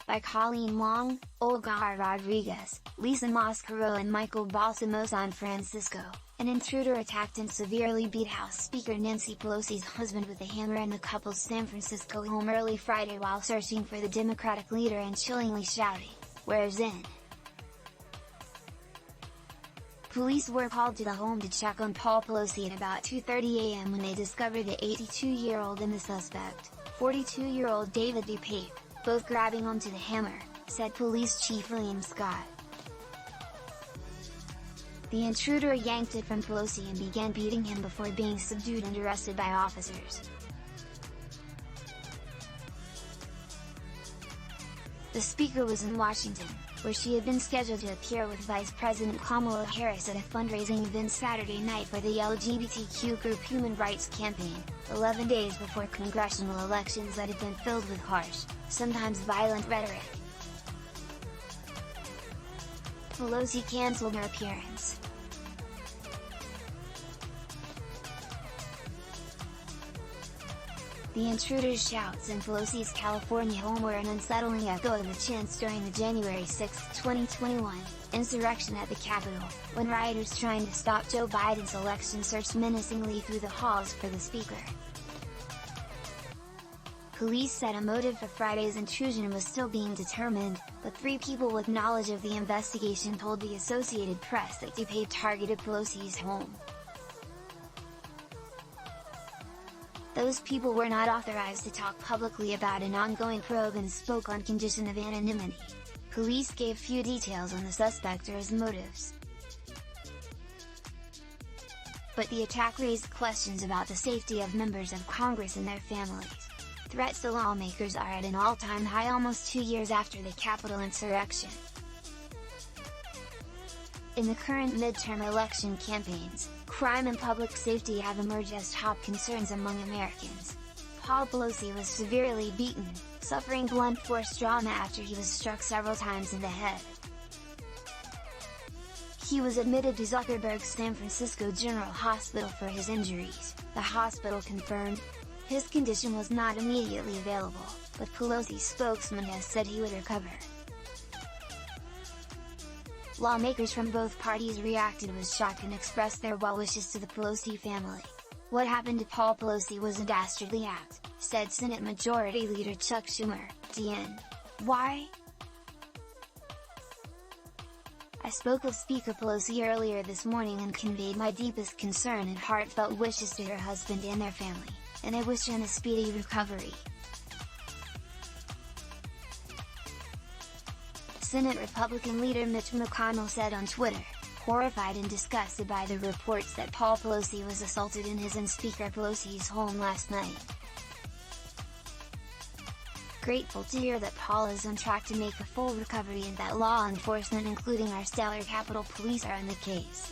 by Colleen Wong, Olga R. Rodriguez, Lisa Mosquero and Michael Balsamo. San Francisco, an intruder attacked and severely beat House Speaker Nancy Pelosi's husband with a hammer in the couple's San Francisco home early Friday while searching for the Democratic leader and chillingly shouting, "Where's in?" Police were called to the home to check on Paul Pelosi at about 2:30 a.m. when they discovered the 82-year-old and the suspect, 42-year-old David DePape, both grabbing onto the hammer, said Police Chief William Scott. The intruder yanked it from Pelosi and began beating him before being subdued and arrested by officers. The speaker was in Washington, where she had been scheduled to appear with Vice President Kamala Harris at a fundraising event Saturday night for the LGBTQ group Human Rights Campaign, 11 days before congressional elections that had been filled with harsh, sometimes violent rhetoric. Pelosi canceled her appearance. The intruder's shouts in Pelosi's California home were an unsettling echo of the chants during the January 6, 2021, insurrection at the Capitol, when rioters trying to stop Joe Biden's election searched menacingly through the halls for the speaker. Police said a motive for Friday's intrusion was still being determined, but 3 people with knowledge of the investigation told the Associated Press that DePape targeted Pelosi's home. Those people were not authorized to talk publicly about an ongoing probe and spoke on condition of anonymity. Police gave few details on the suspect or his motives. But the attack raised questions about the safety of members of Congress and their families. Threats to lawmakers are at an all-time high almost 2 years after the Capitol insurrection. In the current midterm election campaigns, crime and public safety have emerged as top concerns among Americans. Paul Pelosi was severely beaten, suffering blunt force trauma after he was struck several times in the head. He was admitted to Zuckerberg's San Francisco General Hospital for his injuries, the hospital confirmed. His condition was not immediately available, but Pelosi's spokesman has said he would recover. Lawmakers from both parties reacted with shock and expressed their well wishes to the Pelosi family. "What happened to Paul Pelosi was a dastardly act," said Senate Majority Leader Chuck Schumer, DN. "Why? I spoke with Speaker Pelosi earlier this morning and conveyed my deepest concern and heartfelt wishes to her husband and their family, and I wish him a speedy recovery." Senate Republican leader Mitch McConnell said on Twitter, horrified and disgusted by the reports that Paul Pelosi was assaulted in his and Speaker Pelosi's home last night. "Grateful to hear that Paul is on track to make a full recovery and that law enforcement including our stellar Capitol Police are on the case,"